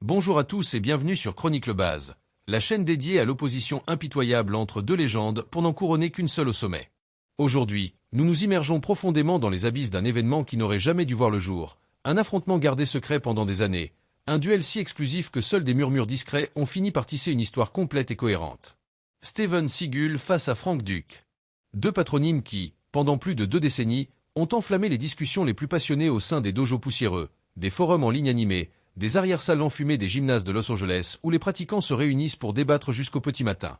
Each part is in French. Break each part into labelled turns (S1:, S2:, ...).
S1: Bonjour à tous et bienvenue sur Chronique Le Baz, la chaîne dédiée à l'opposition impitoyable entre deux légendes pour n'en couronner qu'une seule au sommet. Aujourd'hui, nous nous immergeons profondément dans les abysses d'un événement qui n'aurait jamais dû voir le jour, un affrontement gardé secret pendant des années, un duel si exclusif que seuls des murmures discrets ont fini par tisser une histoire complète et cohérente. Steven Seagull face à Frank Dux. Deux patronymes qui, pendant plus de 2 décennies, ont enflammé les discussions les plus passionnées au sein des dojos poussiéreux, des forums en ligne animés, des arrière-salles enfumées des gymnases de Los Angeles où les pratiquants se réunissent pour débattre jusqu'au petit matin.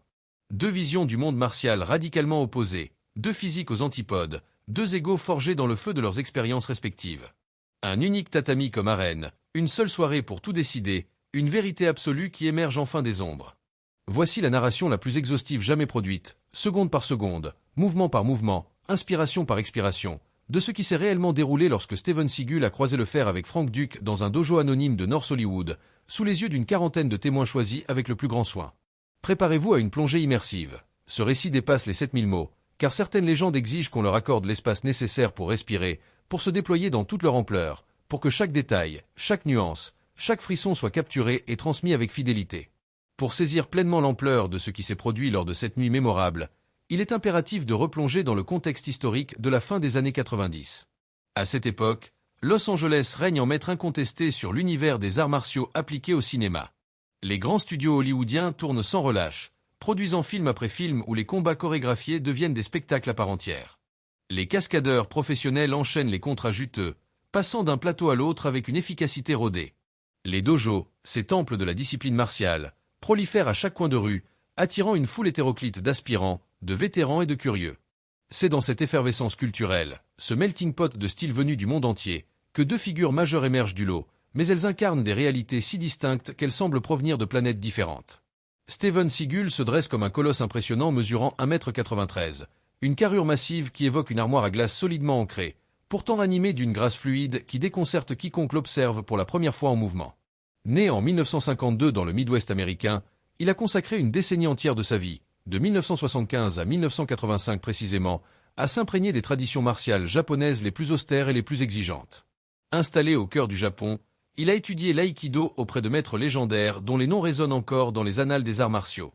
S1: Deux visions du monde martial radicalement opposées, deux physiques aux antipodes, deux égos forgés dans le feu de leurs expériences respectives. Un unique tatami comme arène, une seule soirée pour tout décider, une vérité absolue qui émerge enfin des ombres. Voici la narration la plus exhaustive jamais produite, seconde par seconde, mouvement par mouvement, inspiration par expiration, de ce qui s'est réellement déroulé lorsque Steven Seagull a croisé le fer avec Frank Dux dans un dojo anonyme de North Hollywood, sous les yeux d'une quarantaine de témoins choisis avec le plus grand soin. Préparez-vous à une plongée immersive. Ce récit dépasse les 7000 mots, car certaines légendes exigent qu'on leur accorde l'espace nécessaire pour respirer, pour se déployer dans toute leur ampleur, pour que chaque détail, chaque nuance, chaque frisson soit capturé et transmis avec fidélité. Pour saisir pleinement l'ampleur de ce qui s'est produit lors de cette nuit mémorable, il est impératif de replonger dans le contexte historique de la fin des années 90. À cette époque, Los Angeles règne en maître incontesté sur l'univers des arts martiaux appliqués au cinéma. Les grands studios hollywoodiens tournent sans relâche, produisant film après film où les combats chorégraphiés deviennent des spectacles à part entière. Les cascadeurs professionnels enchaînent les contrats juteux, passant d'un plateau à l'autre avec une efficacité rodée. Les dojos, ces temples de la discipline martiale, prolifèrent à chaque coin de rue, attirant une foule hétéroclite d'aspirants, de vétérans et de curieux. C'est dans cette effervescence culturelle, ce melting pot de styles venus du monde entier, que deux figures majeures émergent du lot, mais elles incarnent des réalités si distinctes qu'elles semblent provenir de planètes différentes. Steven Seagull se dresse comme un colosse impressionnant mesurant 1,93 m, une carrure massive qui évoque une armoire à glace solidement ancrée, pourtant animée d'une grâce fluide qui déconcerte quiconque l'observe pour la première fois en mouvement. Né en 1952 dans le Midwest américain, il a consacré une décennie entière de sa vie, de 1975 à 1985 précisément, à s'imprégner des traditions martiales japonaises les plus austères et les plus exigeantes. Installé au cœur du Japon, il a étudié l'aïkido auprès de maîtres légendaires dont les noms résonnent encore dans les annales des arts martiaux.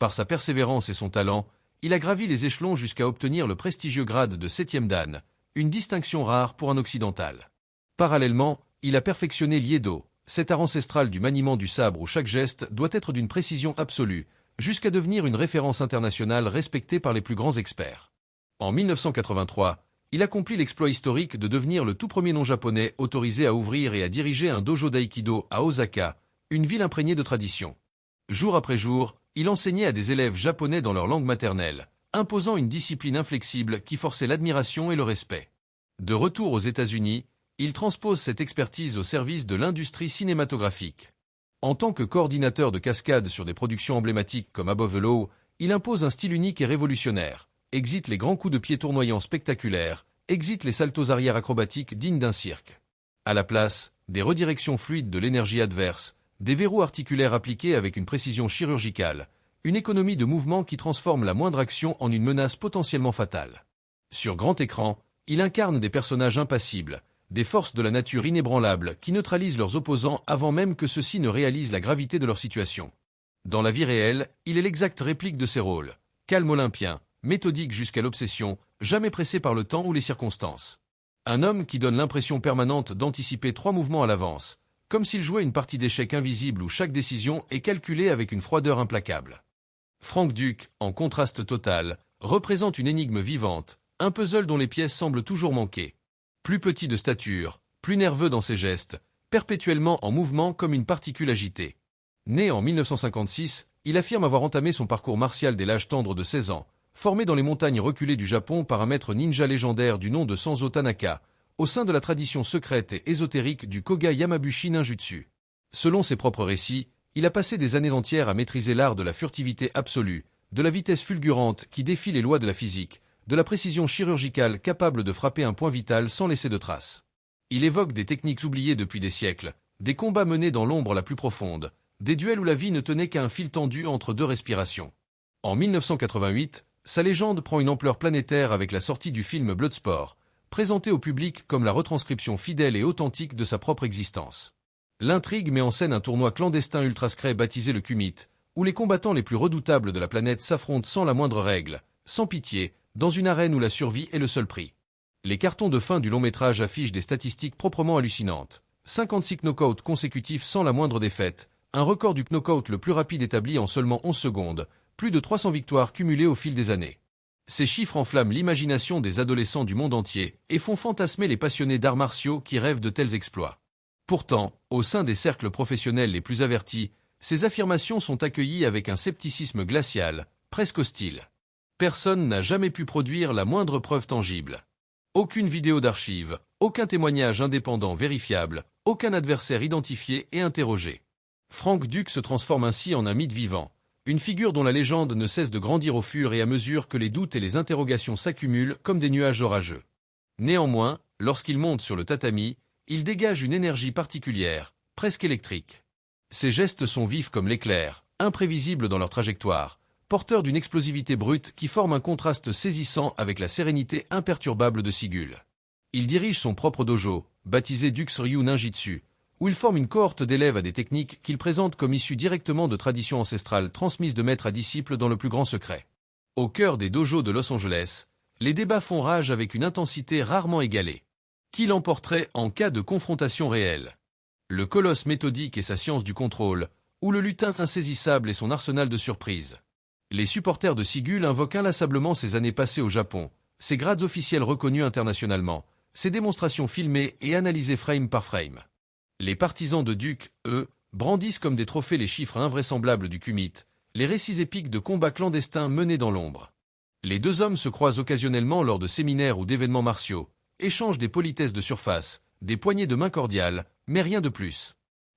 S1: Par sa persévérance et son talent, il a gravi les échelons jusqu'à obtenir le prestigieux grade de 7e dan, une distinction rare pour un occidental. Parallèlement, il a perfectionné l'iaido, cet art ancestral du maniement du sabre où chaque geste doit être d'une précision absolue, jusqu'à devenir une référence internationale respectée par les plus grands experts. En 1983, il accomplit l'exploit historique de devenir le tout premier non-japonais autorisé à ouvrir et à diriger un dojo d'aïkido à Osaka, une ville imprégnée de tradition. Jour après jour, il enseignait à des élèves japonais dans leur langue maternelle, imposant une discipline inflexible qui forçait l'admiration et le respect. De retour aux États-Unis, il transpose cette expertise au service de l'industrie cinématographique. En tant que coordinateur de cascade sur des productions emblématiques comme Above the Law, il impose un style unique et révolutionnaire, exit les grands coups de pied tournoyants spectaculaires, exit les saltos arrière acrobatiques dignes d'un cirque. À la place, des redirections fluides de l'énergie adverse, des verrous articulaires appliqués avec une précision chirurgicale, une économie de mouvement qui transforme la moindre action en une menace potentiellement fatale. Sur grand écran, il incarne des personnages impassibles, des forces de la nature inébranlables qui neutralisent leurs opposants avant même que ceux-ci ne réalisent la gravité de leur situation. Dans la vie réelle, il est l'exacte réplique de ses rôles. Calme olympien, méthodique jusqu'à l'obsession, jamais pressé par le temps ou les circonstances. Un homme qui donne l'impression permanente d'anticiper 3 mouvements à l'avance, comme s'il jouait une partie d'échecs invisible où chaque décision est calculée avec une froideur implacable. Frank Dux, en contraste total, représente une énigme vivante, un puzzle dont les pièces semblent toujours manquer. Plus petit de stature, plus nerveux dans ses gestes, perpétuellement en mouvement comme une particule agitée. Né en 1956, il affirme avoir entamé son parcours martial dès l'âge tendre de 16 ans, formé dans les montagnes reculées du Japon par un maître ninja légendaire du nom de Sanzo Tanaka, au sein de la tradition secrète et ésotérique du Koga Yamabushi Ninjutsu. Selon ses propres récits, il a passé des années entières à maîtriser l'art de la furtivité absolue, de la vitesse fulgurante qui défie les lois de la physique, de la précision chirurgicale capable de frapper un point vital sans laisser de traces. Il évoque des techniques oubliées depuis des siècles, des combats menés dans l'ombre la plus profonde, des duels où la vie ne tenait qu'à un fil tendu entre 2 respirations. En 1988, sa légende prend une ampleur planétaire avec la sortie du film Bloodsport, présenté au public comme la retranscription fidèle et authentique de sa propre existence. L'intrigue met en scène un tournoi clandestin ultra secret baptisé le Kumit, où les combattants les plus redoutables de la planète s'affrontent sans la moindre règle, sans pitié, dans une arène où la survie est le seul prix. Les cartons de fin du long métrage affichent des statistiques proprement hallucinantes. 56 knockouts consécutifs sans la moindre défaite, un record du knockout le plus rapide établi en seulement 11 secondes, plus de 300 victoires cumulées au fil des années. Ces chiffres enflamment l'imagination des adolescents du monde entier et font fantasmer les passionnés d'arts martiaux qui rêvent de tels exploits. Pourtant, au sein des cercles professionnels les plus avertis, ces affirmations sont accueillies avec un scepticisme glacial, presque hostile. Personne n'a jamais pu produire la moindre preuve tangible. Aucune vidéo d'archive, aucun témoignage indépendant vérifiable, aucun adversaire identifié et interrogé. Frank Duke se transforme ainsi en un mythe vivant, une figure dont la légende ne cesse de grandir au fur et à mesure que les doutes et les interrogations s'accumulent comme des nuages orageux. Néanmoins, lorsqu'il monte sur le tatami, il dégage une énergie particulière, presque électrique. Ses gestes sont vifs comme l'éclair, imprévisibles dans leur trajectoire, porteurs d'une explosivité brute qui forme un contraste saisissant avec la sérénité imperturbable de Sigul. Il dirige son propre dojo, baptisé Duke's Ryu Ninjitsu, où il forme une cohorte d'élèves à des techniques qu'il présente comme issues directement de traditions ancestrales transmises de maître à disciple dans le plus grand secret. Au cœur des dojos de Los Angeles, les débats font rage avec une intensité rarement égalée. Qui l'emporterait en cas de confrontation réelle? Le colosse méthodique et sa science du contrôle, ou le lutin insaisissable et son arsenal de surprises? Les supporters de Sigul invoquent inlassablement ses années passées au Japon, ses grades officiels reconnus internationalement, ses démonstrations filmées et analysées frame par frame. Les partisans de Duke, eux, brandissent comme des trophées les chiffres invraisemblables du Kumit, les récits épiques de combats clandestins menés dans l'ombre. Les deux hommes se croisent occasionnellement lors de séminaires ou d'événements martiaux, échangent des politesses de surface, des poignées de main cordiales, mais rien de plus.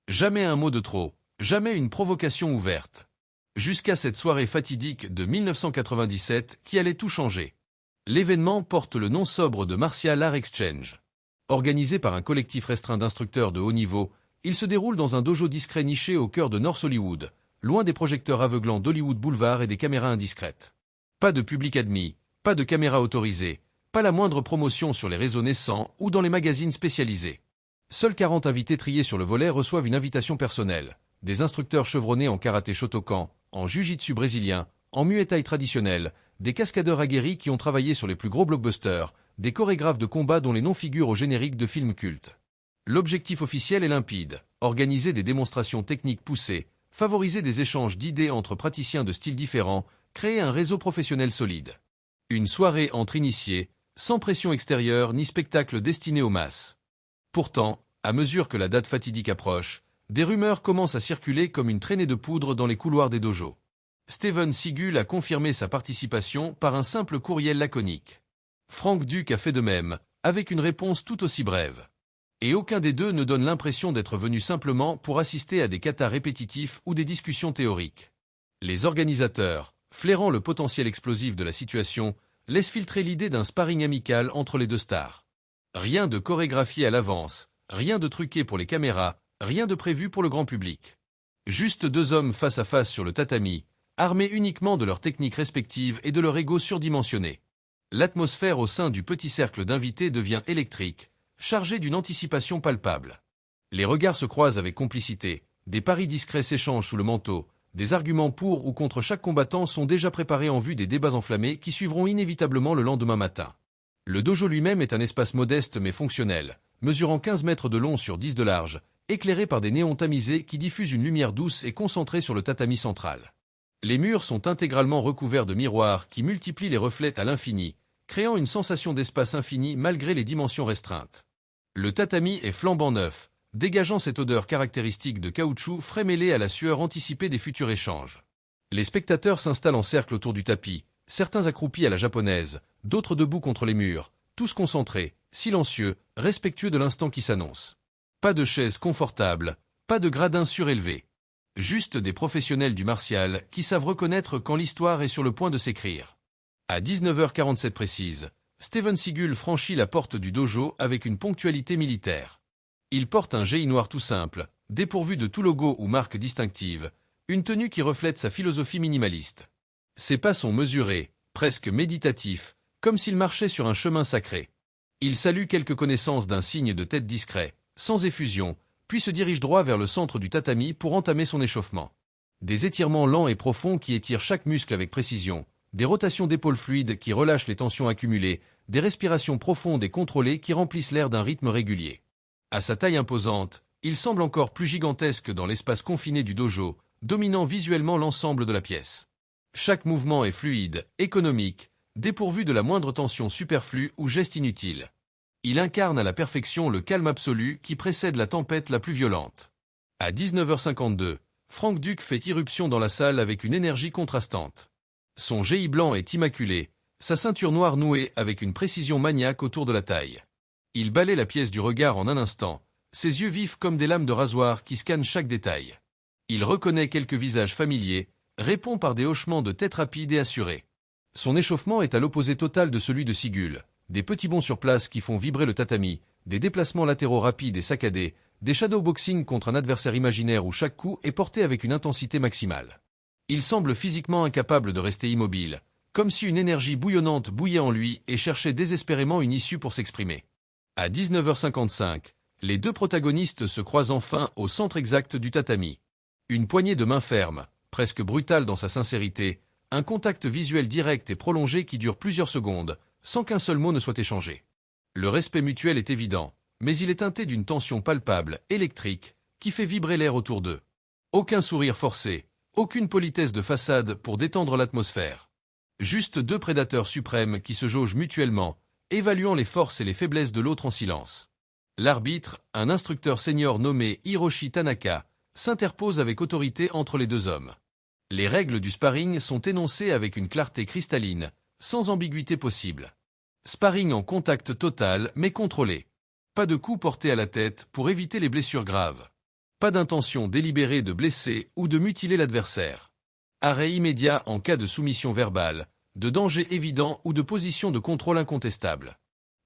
S1: Jamais un mot de trop, jamais une provocation ouverte. Jusqu'à cette soirée fatidique de 1997 qui allait tout changer. L'événement porte le nom sobre de Martial Art Exchange. Organisé par un collectif restreint d'instructeurs de haut niveau, il se déroule dans un dojo discret niché au cœur de North Hollywood, loin des projecteurs aveuglants d'Hollywood Boulevard et des caméras indiscrètes. Pas de public admis, pas de caméras autorisées, pas la moindre promotion sur les réseaux naissants ou dans les magazines spécialisés. Seuls 40 invités triés sur le volet reçoivent une invitation personnelle. Des instructeurs chevronnés en karaté Shotokan, en jiu-jitsu brésilien, en muay thai traditionnel, des cascadeurs aguerris qui ont travaillé sur les plus gros blockbusters, des chorégraphes de combat dont les noms figurent au générique de films cultes. L'objectif officiel est limpide, organiser des démonstrations techniques poussées, favoriser des échanges d'idées entre praticiens de styles différents, créer un réseau professionnel solide. Une soirée entre initiés, sans pression extérieure ni spectacle destiné aux masses. Pourtant, à mesure que la date fatidique approche, des rumeurs commencent à circuler comme une traînée de poudre dans les couloirs des dojos. Steven Sigul a confirmé sa participation par un simple courriel laconique. Frank Duke a fait de même, avec une réponse tout aussi brève. Et aucun des deux ne donne l'impression d'être venu simplement pour assister à des katas répétitifs ou des discussions théoriques. Les organisateurs, flairant le potentiel explosif de la situation, laissent filtrer l'idée d'un sparring amical entre les deux stars. Rien de chorégraphié à l'avance, rien de truqué pour les caméras, rien de prévu pour le grand public. Juste deux hommes face à face sur le tatami, armés uniquement de leurs techniques respectives et de leur ego surdimensionné. L'atmosphère au sein du petit cercle d'invités devient électrique, chargée d'une anticipation palpable. Les regards se croisent avec complicité, des paris discrets s'échangent sous le manteau, des arguments pour ou contre chaque combattant sont déjà préparés en vue des débats enflammés qui suivront inévitablement le lendemain matin. Le dojo lui-même est un espace modeste mais fonctionnel, mesurant 15 mètres de long sur 10 de large, éclairé par des néons tamisés qui diffusent une lumière douce et concentrée sur le tatami central. Les murs sont intégralement recouverts de miroirs qui multiplient les reflets à l'infini, créant une sensation d'espace infini malgré les dimensions restreintes. Le tatami est flambant neuf, dégageant cette odeur caractéristique de caoutchouc frais mêlé à la sueur anticipée des futurs échanges. Les spectateurs s'installent en cercle autour du tapis, certains accroupis à la japonaise, d'autres debout contre les murs, tous concentrés, silencieux, respectueux de l'instant qui s'annonce. Pas de chaises confortables, pas de gradins surélevés. Juste des professionnels du martial qui savent reconnaître quand l'histoire est sur le point de s'écrire. À 19h47 précise, Steven Sigul franchit la porte du dojo avec une ponctualité militaire. Il porte un gi noir tout simple, dépourvu de tout logo ou marque distinctive, une tenue qui reflète sa philosophie minimaliste. Ses pas sont mesurés, presque méditatifs, comme s'il marchait sur un chemin sacré. Il salue quelques connaissances d'un signe de tête discret, sans effusion, puis se dirige droit vers le centre du tatami pour entamer son échauffement. Des étirements lents et profonds qui étirent chaque muscle avec précision, des rotations d'épaules fluides qui relâchent les tensions accumulées, des respirations profondes et contrôlées qui remplissent l'air d'un rythme régulier. À sa taille imposante, il semble encore plus gigantesque dans l'espace confiné du dojo, dominant visuellement l'ensemble de la pièce. Chaque mouvement est fluide, économique, dépourvu de la moindre tension superflue ou geste inutile. Il incarne à la perfection le calme absolu qui précède la tempête la plus violente. À 19h52, Frank Duke fait irruption dans la salle avec une énergie contrastante. Son géi blanc est immaculé, sa ceinture noire nouée avec une précision maniaque autour de la taille. Il balaie la pièce du regard en un instant, ses yeux vifs comme des lames de rasoir qui scannent chaque détail. Il reconnaît quelques visages familiers, répond par des hochements de tête rapides et assurés. Son échauffement est à l'opposé total de celui de Sigul. Des petits bonds sur place qui font vibrer le tatami, des déplacements latéraux rapides et saccadés, des shadowboxing contre un adversaire imaginaire où chaque coup est porté avec une intensité maximale. Il semble physiquement incapable de rester immobile, comme si une énergie bouillonnante bouillait en lui et cherchait désespérément une issue pour s'exprimer. À 19h55, les deux protagonistes se croisent enfin au centre exact du tatami. Une poignée de main ferme, presque brutale dans sa sincérité, un contact visuel direct et prolongé qui dure plusieurs secondes, sans qu'un seul mot ne soit échangé. Le respect mutuel est évident, mais il est teinté d'une tension palpable, électrique, qui fait vibrer l'air autour d'eux. Aucun sourire forcé, aucune politesse de façade pour détendre l'atmosphère. Juste deux prédateurs suprêmes qui se jaugent mutuellement, évaluant les forces et les faiblesses de l'autre en silence. L'arbitre, un instructeur senior nommé Hiroshi Tanaka, s'interpose avec autorité entre les deux hommes. Les règles du sparring sont énoncées avec une clarté cristalline, sans ambiguïté possible. Sparring en contact total mais contrôlé. Pas de coups portés à la tête pour éviter les blessures graves. Pas d'intention délibérée de blesser ou de mutiler l'adversaire. Arrêt immédiat en cas de soumission verbale, de danger évident ou de position de contrôle incontestable.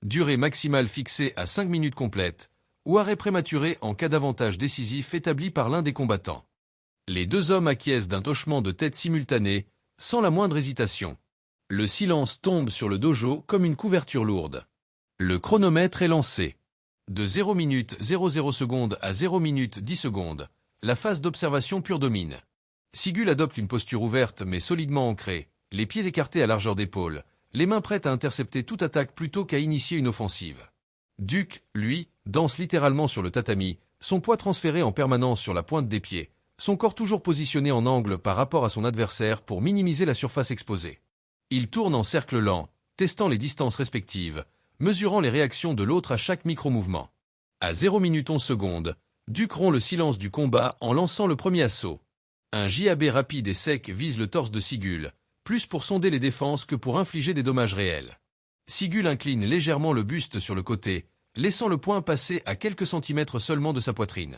S1: Durée maximale fixée à 5 minutes complètes, ou arrêt prématuré en cas d'avantage décisif établi par l'un des combattants. Les deux hommes acquiescent d'un hochement de tête simultané, sans la moindre hésitation. Le silence tombe sur le dojo comme une couverture lourde. Le chronomètre est lancé. De 0 minutes 00 secondes à 0 minutes 10 secondes, la phase d'observation pure domine. Sigul adopte une posture ouverte mais solidement ancrée, les pieds écartés à largeur d'épaule, les mains prêtes à intercepter toute attaque plutôt qu'à initier une offensive. Duke, lui, danse littéralement sur le tatami, son poids transféré en permanence sur la pointe des pieds, son corps toujours positionné en angle par rapport à son adversaire pour minimiser la surface exposée. Il tourne en cercle lent, testant les distances respectives, mesurant les réactions de l'autre à chaque micro-mouvement. À 0 minutes 11 secondes, Duke rompt le silence du combat en lançant le premier assaut. Un JAB rapide et sec vise le torse de Sigul, plus pour sonder les défenses que pour infliger des dommages réels. Sigul incline légèrement le buste sur le côté, laissant le poing passer à quelques centimètres seulement de sa poitrine.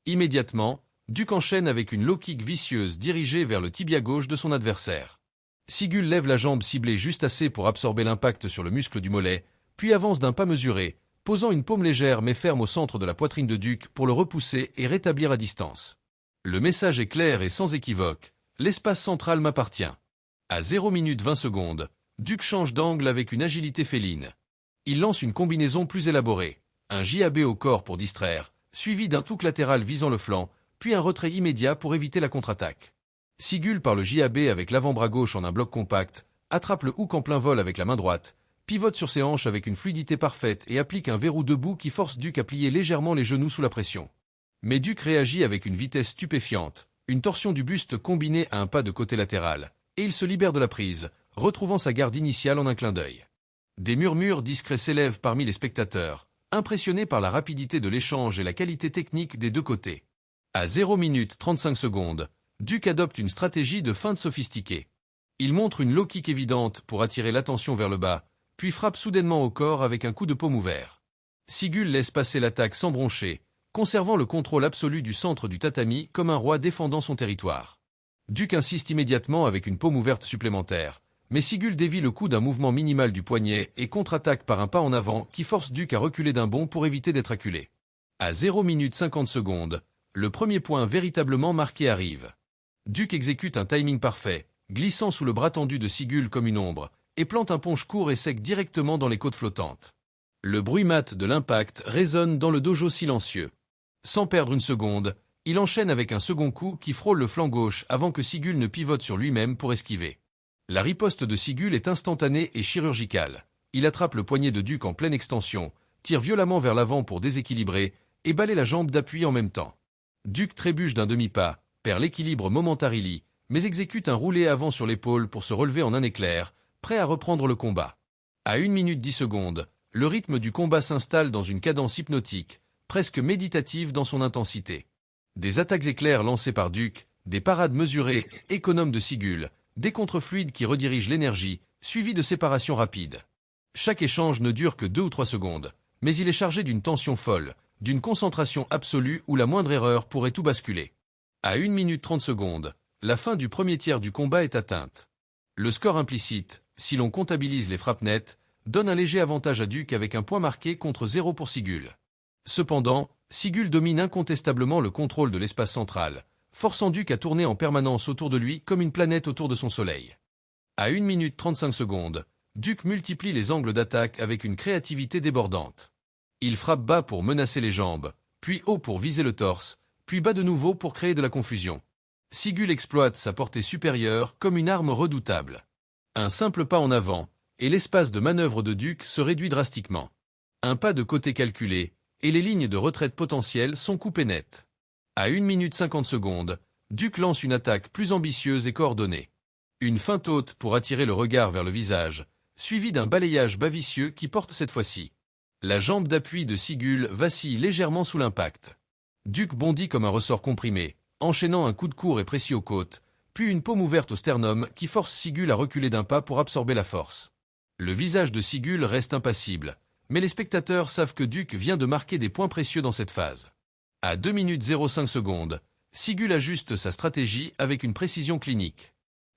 S1: Immédiatement, Duke enchaîne avec une low kick vicieuse dirigée vers le tibia gauche de son adversaire. Sigul lève la jambe ciblée juste assez pour absorber l'impact sur le muscle du mollet, puis avance d'un pas mesuré, posant une paume légère mais ferme au centre de la poitrine de Duke pour le repousser et rétablir à distance. Le message est clair et sans équivoque, l'espace central m'appartient. À 0 minutes 20 secondes, Duke change d'angle avec une agilité féline. Il lance une combinaison plus élaborée, un JAB au corps pour distraire, suivi d'un hook latéral visant le flanc, puis un retrait immédiat pour éviter la contre-attaque. Sigul par le JAB avec l'avant-bras gauche en un bloc compact, attrape le hook en plein vol avec la main droite, pivote sur ses hanches avec une fluidité parfaite et applique un verrou debout qui force Duke à plier légèrement les genoux sous la pression. Mais Duke réagit avec une vitesse stupéfiante, une torsion du buste combinée à un pas de côté latéral, et il se libère de la prise, retrouvant sa garde initiale en un clin d'œil. Des murmures discrets s'élèvent parmi les spectateurs, impressionnés par la rapidité de l'échange et la qualité technique des deux côtés. À 0 minutes 35 secondes, Duke adopte une stratégie de feinte sophistiquée. Il montre une low kick évidente pour attirer l'attention vers le bas, puis frappe soudainement au corps avec un coup de paume ouvert. Sigul laisse passer l'attaque sans broncher, conservant le contrôle absolu du centre du tatami comme un roi défendant son territoire. Duke insiste immédiatement avec une paume ouverte supplémentaire, mais Sigul dévie le coup d'un mouvement minimal du poignet et contre-attaque par un pas en avant qui force Duke à reculer d'un bond pour éviter d'être acculé. À 0 minutes 50 secondes, le premier point véritablement marqué arrive. Duke exécute un timing parfait, glissant sous le bras tendu de Sigul comme une ombre, et plante un punch court et sec directement dans les côtes flottantes. Le bruit mat de l'impact résonne dans le dojo silencieux. Sans perdre une seconde, il enchaîne avec un second coup qui frôle le flanc gauche avant que Sigul ne pivote sur lui-même pour esquiver. La riposte de Sigul est instantanée et chirurgicale. Il attrape le poignet de Duc en pleine extension, tire violemment vers l'avant pour déséquilibrer et balaie la jambe d'appui en même temps. Duc trébuche d'un demi-pas, perd l'équilibre momentarily, mais exécute un roulé avant sur l'épaule pour se relever en un éclair, prêt à reprendre le combat. À 1 minute 10 secondes, le rythme du combat s'installe dans une cadence hypnotique, presque méditative dans son intensité. Des attaques éclairs lancées par Duc, des parades mesurées, économes de Sigul, des contre-fluides qui redirigent l'énergie, suivis de séparations rapides. Chaque échange ne dure que 2 ou 3 secondes, mais il est chargé d'une tension folle, d'une concentration absolue où la moindre erreur pourrait tout basculer. À 1 minute 30 secondes, la fin du premier tiers du combat est atteinte. Le score implicite, si l'on comptabilise les frappes nettes, donne un léger avantage à Duc avec un point marqué contre 0 pour Sigul. Cependant, Sigul domine incontestablement le contrôle de l'espace central, forçant Duc à tourner en permanence autour de lui comme une planète autour de son soleil. À 1 minute 35 secondes, Duc multiplie les angles d'attaque avec une créativité débordante. Il frappe bas pour menacer les jambes, puis haut pour viser le torse, puis bas de nouveau pour créer de la confusion. Sigul exploite sa portée supérieure comme une arme redoutable. Un simple pas en avant, et l'espace de manœuvre de Duc se réduit drastiquement. Un pas de côté calculé, et les lignes de retraite potentielles sont coupées nettes. À 1 minute 50 secondes, Duc lance une attaque plus ambitieuse et coordonnée. Une feinte haute pour attirer le regard vers le visage, suivie d'un balayage bas vicieux qui porte cette fois-ci. La jambe d'appui de Sigul vacille légèrement sous l'impact. Duc bondit comme un ressort comprimé, enchaînant un coup de court et précis aux côtes, puis une paume ouverte au sternum qui force Sigul à reculer d'un pas pour absorber la force. Le visage de Sigul reste impassible, mais les spectateurs savent que Duc vient de marquer des points précieux dans cette phase. À 2 minutes 05 secondes, Sigul ajuste sa stratégie avec une précision clinique.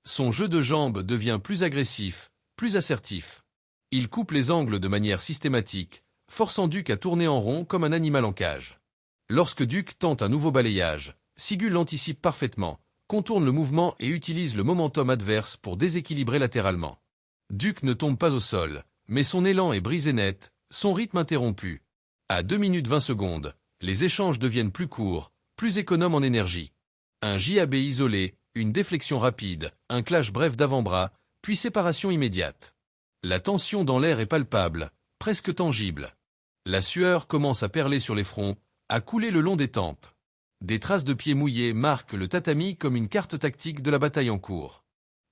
S1: Son jeu de jambes devient plus agressif, plus assertif. Il coupe les angles de manière systématique, forçant Duc à tourner en rond comme un animal en cage. Lorsque Duc tente un nouveau balayage, Sigul l'anticipe parfaitement, contourne le mouvement et utilise le momentum adverse pour déséquilibrer latéralement. Duc ne tombe pas au sol, mais son élan est brisé net, son rythme interrompu. À 2 minutes 20 secondes, les échanges deviennent plus courts, plus économes en énergie. Un JAB isolé, une déflexion rapide, un clash bref d'avant-bras, puis séparation immédiate. La tension dans l'air est palpable, presque tangible. La sueur commence à perler sur les fronts, à couler le long des tempes. Des traces de pieds mouillés marquent le tatami comme une carte tactique de la bataille en cours.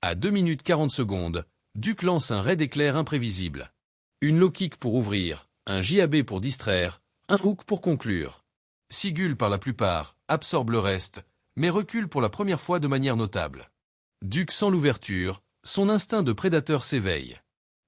S1: À 2 minutes 40 secondes, Duc lance un raid éclair imprévisible. Une low kick pour ouvrir, un JAB pour distraire, un hook pour conclure. Sigul par la plupart, absorbe le reste, mais recule pour la première fois de manière notable. Duc sans l'ouverture, son instinct de prédateur s'éveille.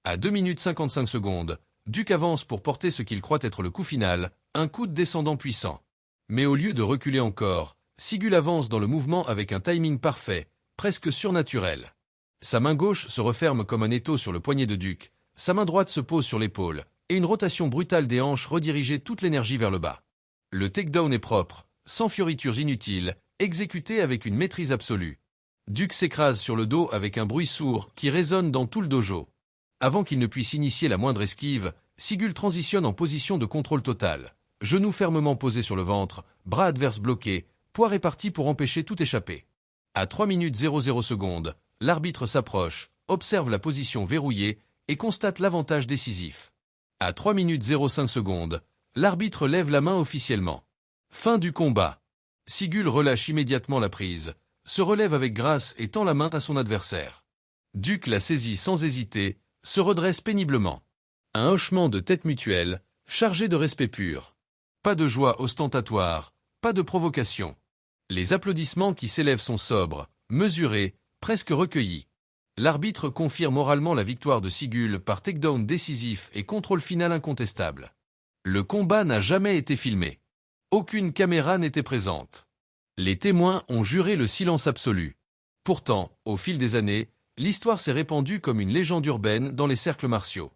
S1: À 2 minutes 55 secondes, Duc avance pour porter ce qu'il croit être le coup final, un coup de descendant puissant. Mais au lieu de reculer encore, Sigul avance dans le mouvement avec un timing parfait, presque surnaturel. Sa main gauche se referme comme un étau sur le poignet de Duc, sa main droite se pose sur l'épaule, et une rotation brutale des hanches redirigeait toute l'énergie vers le bas. Le takedown est propre, sans fioritures inutiles, exécuté avec une maîtrise absolue. Duc s'écrase sur le dos avec un bruit sourd qui résonne dans tout le dojo. Avant qu'il ne puisse initier la moindre esquive, Sigul transitionne en position de contrôle total. Genoux fermement posés sur le ventre, bras adverses bloqués, poids répartis pour empêcher tout échappé. À 3 minutes 00 secondes, l'arbitre s'approche, observe la position verrouillée et constate l'avantage décisif. À 3 minutes 05 secondes, l'arbitre lève la main officiellement. Fin du combat. Sigul relâche immédiatement la prise, se relève avec grâce et tend la main à son adversaire. Duc la saisit sans hésiter, se redresse péniblement. Un hochement de tête mutuel, chargé de respect pur. Pas de joie ostentatoire, pas de provocation. Les applaudissements qui s'élèvent sont sobres, mesurés, presque recueillis. L'arbitre confirme oralement la victoire de Sigul par takedown décisif et contrôle final incontestable. Le combat n'a jamais été filmé. Aucune caméra n'était présente. Les témoins ont juré le silence absolu. Pourtant, au fil des années, l'histoire s'est répandue comme une légende urbaine dans les cercles martiaux.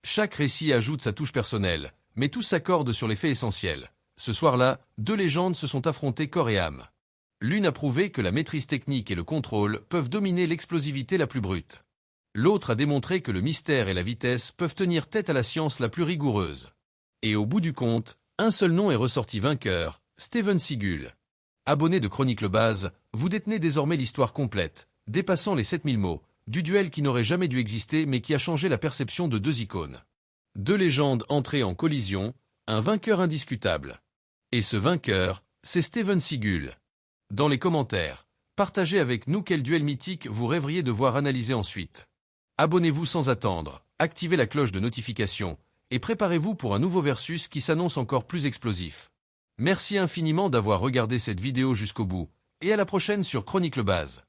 S1: Chaque récit ajoute sa touche personnelle, mais tous s'accordent sur les faits essentiels. Ce soir-là, 2 légendes se sont affrontées corps et âme. L'une a prouvé que la maîtrise technique et le contrôle peuvent dominer l'explosivité la plus brute. L'autre a démontré que le mystère et la vitesse peuvent tenir tête à la science la plus rigoureuse. Et au bout du compte, un seul nom est ressorti vainqueur, Steven Seagal. Abonné de Chronique Le Baz, vous détenez désormais l'histoire complète, dépassant les 7000 mots, du duel qui n'aurait jamais dû exister mais qui a changé la perception de deux icônes. Deux légendes entrées en collision, un vainqueur indiscutable. Et ce vainqueur, c'est Steven Seagal. Dans les commentaires, partagez avec nous quel duel mythique vous rêveriez de voir analyser ensuite. Abonnez-vous sans attendre, activez la cloche de notification, et préparez-vous pour un nouveau versus qui s'annonce encore plus explosif. Merci infiniment d'avoir regardé cette vidéo jusqu'au bout, et à la prochaine sur Chronique Le Baz.